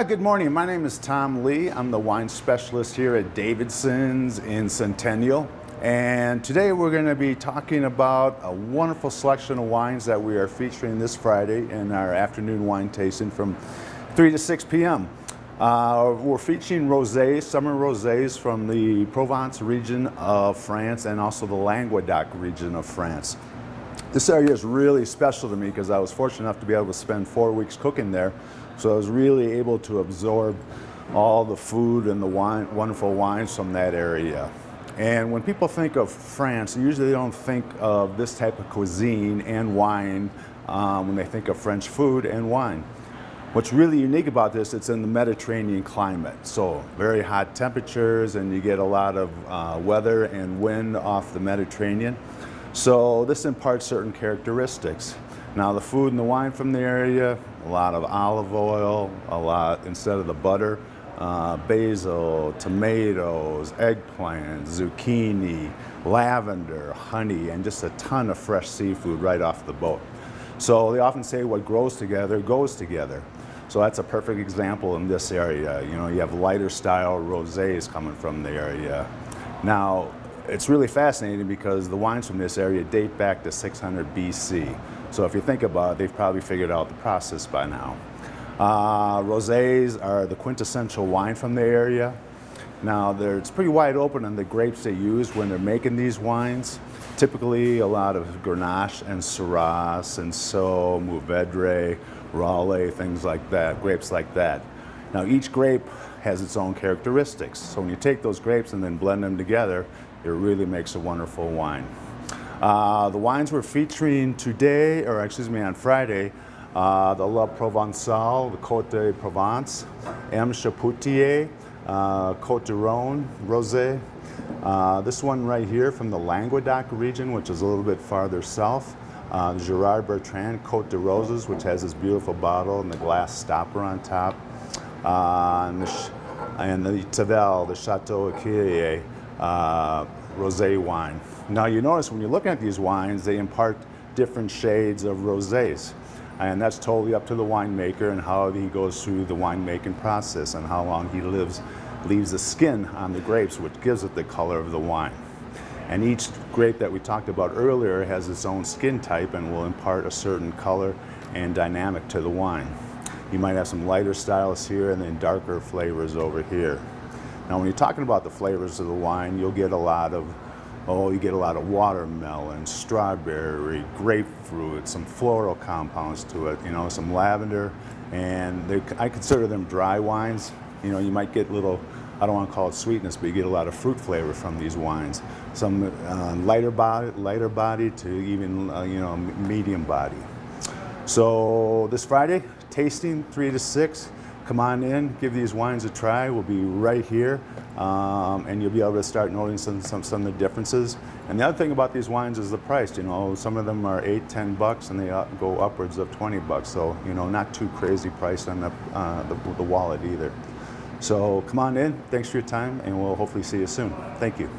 Good morning. My name is Tom Lee. I'm the wine specialist here at Davidson's in Centennial. And today we're going to be talking about a wonderful selection of wines that we are featuring this Friday in our afternoon wine tasting from 3 to 6 p.m. We're featuring rosés, summer rosés from the Provence region of France and also the Languedoc region of France. This area is really special to me because I was fortunate enough to be able to spend 4 weeks cooking there. So I was really able to absorb all the food and the wonderful wines from that area. And when people think of France, usually they don't think of this type of cuisine and wine when they think of French food and wine. What's really unique about this, it's in the Mediterranean climate. So very hot temperatures, and you get a lot of weather and wind off the Mediterranean. So this imparts certain characteristics. Now the food and the wine from the area, a lot of olive oil, a lot, instead of the butter, basil, tomatoes, eggplant, zucchini, lavender, honey, and just a ton of fresh seafood right off the boat. So they often say what grows together goes together. So that's a perfect example in this area. You know, you have lighter style rosés coming from the area. Now, it's really fascinating because the wines from this area date back to 600 BC. So if you think about it, they've probably figured out the process by now. Rosés are the quintessential wine from the area. Now, it's pretty wide open on the grapes they use when they're making these wines. Typically, a lot of Grenache and Syrah, and so Mourvedre, Rosé, things like that, grapes like that. Now, each grape has its own characteristics. So when you take those grapes and then blend them together, it really makes a wonderful wine. The wines we're featuring today, or excuse me, on Friday, the La Provençale, the Côte de Provence, M. Chapoutier, Côte de Rhône, Rosé. This one right here from the Languedoc region, which is a little bit farther south. Gerard Bertrand, Côte de Roses, which has this beautiful bottle and the glass stopper on top. And the Tavel, the Chateau Ecuyer, rosé wine. Now you notice when you're looking at these wines, they impart different shades of rosés. And that's totally up to the winemaker and how he goes through the winemaking process and how long he leaves the skin on the grapes, which gives it the color of the wine. And each grape that we talked about earlier has its own skin type and will impart a certain color and dynamic to the wine. You might have some lighter styles here and then darker flavors over here. Now when you're talking about the flavors of the wine, you'll get a lot of watermelon, strawberry, grapefruit, some floral compounds to it, you know, some lavender, and I consider them dry wines. You know, you might get little, I don't want to call it sweetness, but you get a lot of fruit flavor from these wines. Some lighter body to even, medium body. So this Friday, tasting 3 to 6. Come on in, give these wines a try. We'll be right here, and you'll be able to start noticing some of the differences. And the other thing about these wines is the price. You know, some of them are $8-10, and they go upwards of $20. So, you know, not too crazy price on the wallet either. So come on in. Thanks for your time, and we'll hopefully see you soon. Thank you.